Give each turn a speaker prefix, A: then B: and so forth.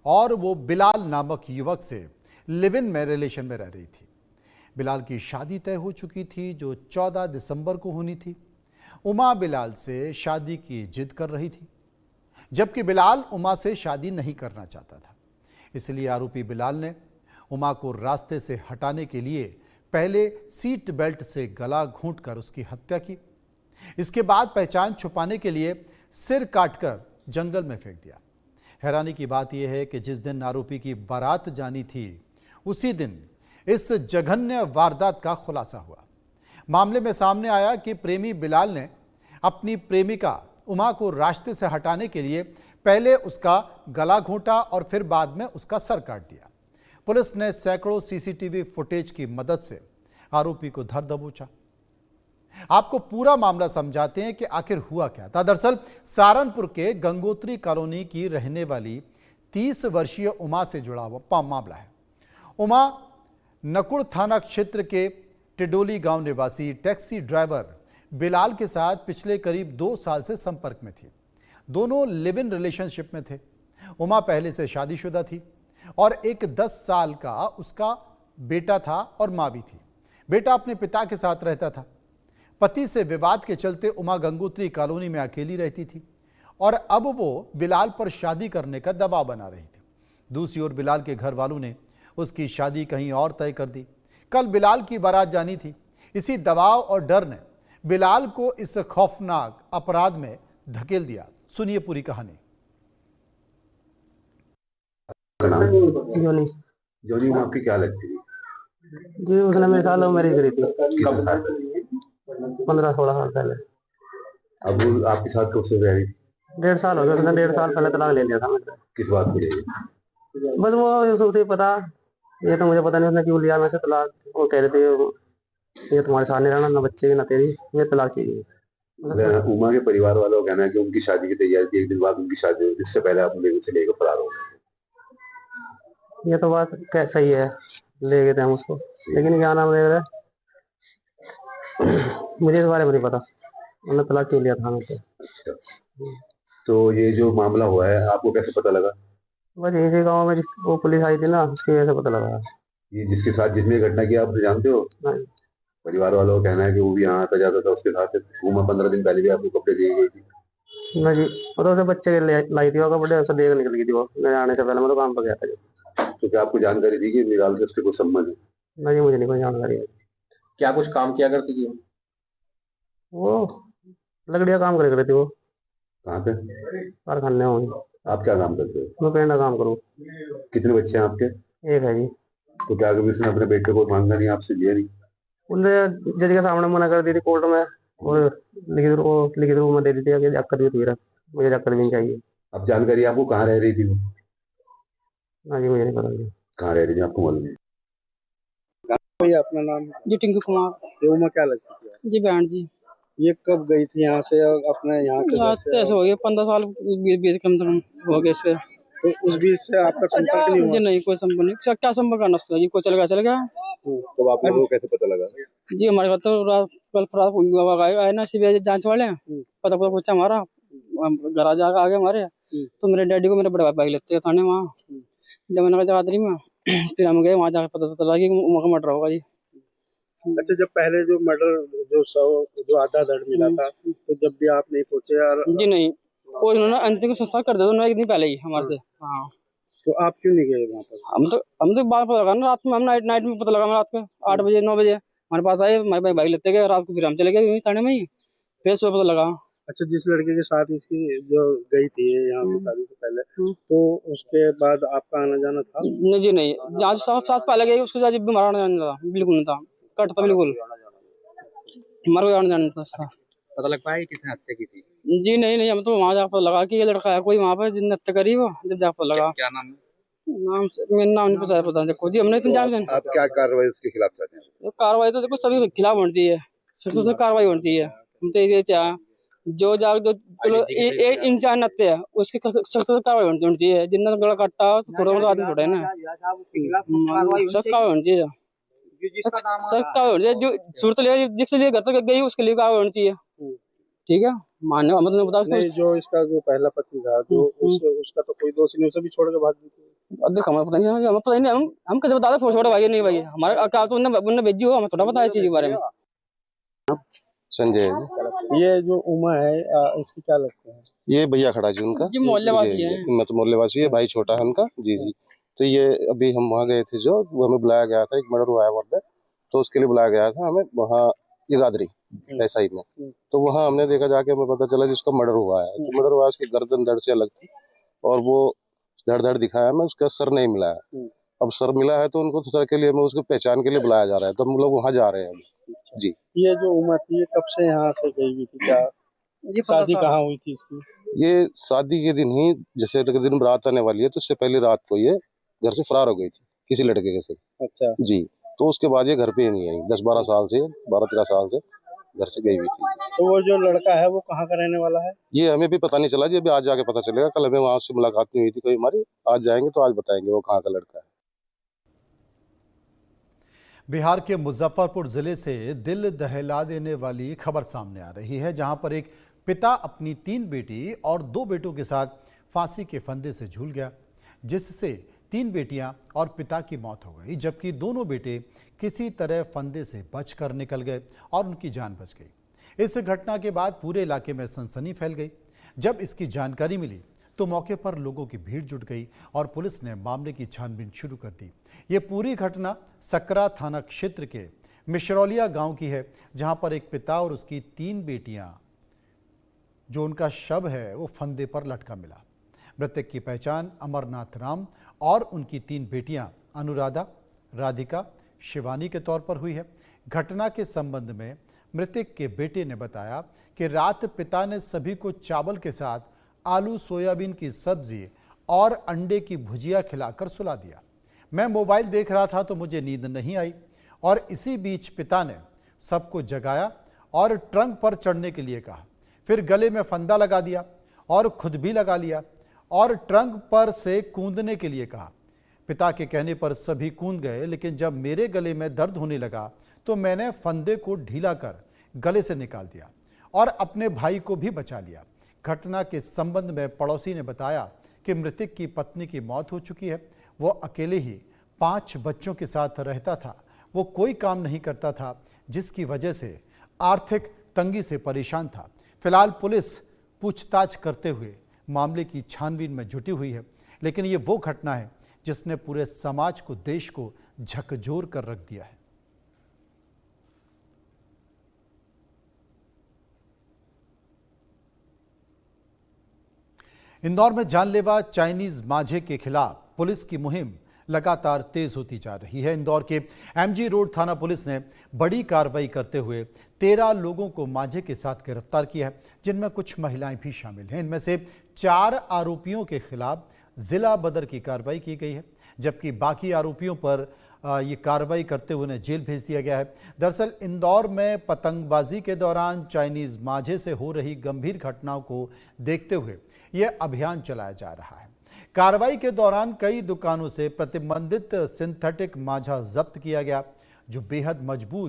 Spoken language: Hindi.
A: और वो बिलाल नामक युवक से लिव इन में रिलेशन में रह रही थी। बिलाल की शादी तय हो चुकी थी जो 14 दिसंबर को होनी थी। उमा बिलाल से शादी की जिद कर रही थी, जबकि बिलाल उमा से शादी नहीं करना चाहता था। इसलिए आरोपी बिलाल ने उमा को रास्ते से हटाने के लिए पहले सीट बेल्ट से गला घोंटकर उसकी हत्या की। इसके बाद पहचान छुपाने के लिए सिर काटकर जंगल में फेंक दिया। हैरानी की बात यह है कि जिस दिन आरोपी की बारात जानी थी, उसी दिन इस जघन्य वारदात का खुलासा हुआ। मामले में सामने आया कि प्रेमी बिलाल ने अपनी प्रेमिका उमा को रास्ते से हटाने के लिए पहले उसका गला घोंटा और फिर बाद में उसका सर काट दिया। पुलिस ने सैकड़ों सीसीटीवी फुटेज की मदद से आरोपी को धर दबोचा। आपको पूरा मामला समझाते हैं कि आखिर हुआ क्या था। दरअसल सहारनपुर के गंगोत्री कॉलोनी की रहने वाली 30 वर्षीय उमा से जुड़ा हुआ मामला है। उमा नकुड़ थाना क्षेत्र के टिडोली गांव निवासी टैक्सी ड्राइवर बिलाल के साथ पिछले करीब 2 साल से संपर्क में थी। दोनों लिव इन रिलेशनशिप में थे। उमा पहले से शादीशुदा थी और एक 10 साल का उसका बेटा था और मां भी थी। बेटा अपने पिता के साथ रहता था। पति से विवाद के चलते उमा गंगोत्री कॉलोनी में अकेली रहती थी और अब वो बिलाल पर शादी करने का दबाव बना रही थी। दूसरी ओर बिलाल के घर वालों ने उसकी शादी कहीं और तय कर दी। कल बिलाल की बारात जानी थी। इसी दबाव और डर ने बिलाल को इस खौफनाक अपराध में धकेल दिया। सुनिए पूरी कहानी।
B: जोनी
C: जोनी में आपकी क्या लगती थी?
B: जी उसने मेरे साथ लव मैरिज करी थी।
C: कब था?
B: 15-16 साल पहले।
C: अब वो आपके साथ कब से रह रही थी?
B: 1.5 साल हो गया। उसने 1.5 साल पहले तलाक ले लिया था मुझसे।
C: किस बात को लेकर?
B: बस वो उसे पता, ये तो मुझे पता नहीं उसने क्यों लिया मेरे से तलाक। वो कह रहे थे ये तुम्हारे साथ नहीं रहना, ना बच्चे की ना तेरी, ये तलाक चाहिए।
C: उमा के परिवार वालों का कहना है कि उनकी शादी की तैयारी थी, एक दिन बाद उनकी शादी हुई, जिससे पहले आप उसे लेकर फरार हो गए।
B: ये तो बात सही है, ले गए थे हम उसको, लेकिन क्या नाम है मुझे इस बारे में नहीं पता उन्होंने तलाक क्यों लिया था मुझसे।
C: तो ये जो मामला हुआ है आपको कैसे पता लगा?
B: बस यहीं से गाँव में वो पुलिस आई थी ना, उसकी वजह से पता लगा।
C: ये जिसके साथ जिसने घटना की आप जानते हो?
B: नहीं।
C: परिवार वालों का कहना है कि वो भी यहाँ आता जाता था उसके साथ। उमा 15 दिन पहले भी आपको कपड़े दिए गई थी।
B: ना जी, वो तो उसे बच्चे के लाई थी, वो कपड़े उसे देख निकल गई थी। वो मैं आने से पहले मैं तो काम पर गया था।
C: तो क्या आपको जानकारी थी कि बिलाल से उसके कुछ संबंध है?
B: नहीं, मुझे नहीं कोई जानकारी है।
C: क्या कुछ काम किया करती थी
B: वो लकड़ियाँ काम करे थी। वो
C: कहाँ पे?
B: कारखाने में।
C: आप क्या काम करते हो?
B: मैं पेंट का काम करूँ।
C: कितने बच्चे हैं आपके?
B: एक है जी।
C: तो क्या कभी उसने अपने बेटे को मांगा नहीं, आपसे लिया नहीं?
B: उनने जज के सामने मना कर दी थी कोर्ट में, और लिखित रूप में दे दी थी कि जाकर भी तेरा, मुझे जाकर भी चाहिए।
C: अब जानकारी आपको कहाँ रह रही थी वो?
B: हाँ जी, मुझे नहीं पता जी।
C: कहाँ रह रही थी आपको मालूम है?
D: भैया अपना नाम?
E: जी टिंकू कुमार।
D: उमा क्या लगती है?
E: जी बहन जी।
D: ये कब गई थी यहाँ से और अपने यहाँ के?
E: ऐसे हो गए 15 साल 20 कम हो गए इसके।
D: तो उस बीच से आपका संपर्क नहीं हुआ?
E: जी नहीं, कोई संपर्क नहीं। क्या संपर्क करना उसका जी, कोई चल गया।
C: तो आप लोगों को कैसे पता लगा?
E: जी हमारे घर तो कल रात आए ना सीबीआई जांच वाले, पता पूछा हमारा, घर आ गए हमारे। तो मेरे डैडी को मेरे बड़े भाई लेते थाने वहाँ जमुना जगाधरी में। फिर हम गए वहाँ जाकर पता लगा कि उमा का मर्डर होगा जी।
D: अच्छा, जब पहले जो मर्डर जो आधा धड़ मिला था, तो जब भी आप नहीं पहुंचे यार?
E: जी नहीं, वो उन्होंने अंतिम संस्कार कर दिया एक दिन पहले ही हमारे से। हाँ,
D: तो आप क्यों नहीं गए वहाँ पर?
E: हम तो बात पता लगा ना रात में, हम नाइट में पता लगा। रात को 8 बजे 9 बजे हमारे पास आए, हमारे भाई लेते गए रात को, फिर हम चले गए थाने में ही, फिर सुबह पता लगा।
D: अच्छा, जिस लड़के के साथ इसकी जो गई थी यहाँ से शादी से पहले, तो उसके बाद आपका आना जाना था?
E: नहीं जी नहीं, जहाँ साथ पहले गई उसके साथ भी आना जाना था, बिल्कुल नहीं था, कट था बिल्कुल, हमारे को आना जाना था।
D: पता लग पाया किसने हत्या की थी?
E: जी नहीं, हम तो वहाँ जाकर पता लगा कि ये लड़का है कोई वहाँ पर जिसने हत्या करी। वो जब जाकर पता लगा।
D: क्या नाम है?
E: मेरा नाम नहीं पता देखो जी, हमने इतनी
C: आप क्या कार्रवाई उसके खिलाफ चाहते हैं?
E: कार्रवाई तो देखो सभी के खिलाफ होनी चाहिए, सख्त से कार्रवाई होनी चाहिए। हम तो ये चाहे जो चलो इंसान हत्या है उसकी सख्त से कार्रवाई होनी चाहिए। जिन्ना गला काटा थोड़ा आदमी थोड़ा है ना, सख्त कार्रवाई होनी चाहिए। सख्त कार्रवाई होनी चाहिए। जो सूरत ले जिसके लिए घर तक गई उसके लिए कार्रवाई होनी चाहिए। ठीक है, मानने मतलब बता।
D: जो इसका जो पहला पति था, जो उसका तो कोई दोष नहीं, उसे भी छोड़ के भाग गई थी।
E: देख हमें पता नहीं हम कैसे बता रहे छोटा भाई है नहीं भाई हमारा क्या तो उन्होंने भेजी हो हमें थोड़ा पता है चीज के बारे में।
F: संजय जी,
D: ये जो उमा है इसकी क्या लगता है?
F: ये भैया खड़ा जी उनका।
E: ये मोहल्लेवासी है।
F: मैं तो मोहल्लेवासी है, भाई छोटा है उनका। जी जी। तो ये अभी हम वहाँ गए थे, जो वो हमें बुलाया गया था, एक मर्डर हुआ है वहाँ पे, तो उसके लिए बुलाया गया था हमें वहाँ यगादरी ऐसाई में। तो वहाँ हमने देखा, जाके हमें पता चला जिसका मर्डर हुआ है, तो मर्डर हुआ है, उसकी गर्दन धड़ से अलग थी और वो धड़ दिखाया हमें, उसका सर नहीं मिला है। अब सर मिला है तो उनको सर के लिए हमें उसको पहचान के लिए बुलाया जा रहा है, तो हम लोग वहाँ जा रहे हैं जी।
D: ये जो उमा थी ये कब से यहाँ से गई हुई थी, क्या
E: ये
D: शादी कहाँ हुई थी इसकी?
F: ये शादी के दिन ही, जैसे दिन बारात आने वाली है तो उससे पहले रात को ये घर से फरार हो गई थी किसी लड़के के से।
D: अच्छा
F: जी। तो उसके बाद ये घर पे ही नहीं आई, 10-12 साल से, 12-13 साल से घर से गई हुई थी।
D: तो वो जो लड़का है वो कहाँ का रहने वाला है?
F: ये हमें भी पता नहीं चला जी, अभी आज जाके पता चलेगा। कल हमें वहां से मुलाकात नहीं हुई थी कोई हमारी, आज जाएंगे तो आज बताएंगे वो कहाँ का लड़का है।
A: बिहार के मुजफ्फरपुर जिले से दिल दहला देने वाली खबर सामने आ रही है, जहां पर एक पिता अपनी 3 बेटी और 2 बेटों के साथ फांसी के फंदे से झूल गया, जिससे 3 बेटियां और पिता की मौत हो गई, जबकि दोनों बेटे किसी तरह फंदे से बचकर निकल गए और उनकी जान बच गई। इस घटना के बाद पूरे इलाके में सनसनी फैल गई। जब इसकी जानकारी मिली तो मौके पर लोगों की भीड़ जुट गई और पुलिस ने मामले की छानबीन शुरू कर दी। ये पूरी घटना सकरा थाना क्षेत्र के मिशरौलिया गांव की है, जहां पर एक पिता और उसकी 3 बेटियां, जो उनका शव है, वो फंदे पर लटका मिला। मृतक की पहचान अमरनाथ राम और उनकी 3 बेटियां अनुराधा, राधिका, शिवानी के तौर पर हुई है। घटना के संबंध में मृतक के बेटे ने बताया कि रात पिता ने सभी को चावल के साथ आलू सोयाबीन की सब्जी और अंडे की भुजिया खिलाकर सुला दिया। मैं मोबाइल देख रहा था तो मुझे नींद नहीं आई और इसी बीच पिता ने सबको जगाया और ट्रंक पर चढ़ने के लिए कहा, फिर गले में फंदा लगा दिया और खुद भी लगा लिया और ट्रंक पर से कूदने के लिए कहा। पिता के कहने पर सभी कूद गए, लेकिन जब मेरे गले में दर्द होने लगा तो मैंने फंदे को ढीला कर गले से निकाल दिया और अपने भाई को भी बचा लिया। घटना के संबंध में पड़ोसी ने बताया कि मृतक की पत्नी की मौत हो चुकी है। वो अकेले ही 5 बच्चों के साथ रहता था। वो कोई काम नहीं करता था, जिसकी वजह से आर्थिक तंगी से परेशान था। फिलहाल पुलिस पूछताछ करते हुए मामले की छानबीन में जुटी हुई है, लेकिन ये वो घटना है जिसने पूरे समाज को, देश को झकझोर कर रख दिया है। इंदौर में जानलेवा चाइनीज माझे के खिलाफ पुलिस की मुहिम लगातार तेज होती जा रही है। इंदौर के एमजी रोड थाना पुलिस ने बड़ी कार्रवाई करते हुए 13 लोगों को माझे के साथ गिरफ्तार किया है, जिनमें कुछ महिलाएं भी शामिल हैं। इनमें से 4 आरोपियों के खिलाफ जिला बदर की कार्रवाई की गई है, जबकि बाकी आरोपियों पर ये कार्रवाई करते हुए उन्हें जेल भेज दिया गया है। दरअसल इंदौर में पतंगबाजी के दौरान चाइनीज माझे से हो रही गंभीर घटनाओं को देखते हुए यह अभियान चलाया जा रहा है। कार्रवाई के दौरान कई दुकानों से प्रतिबंधित सिंथेटिक माझा जब्त किया गया, जो बेहद मजबूत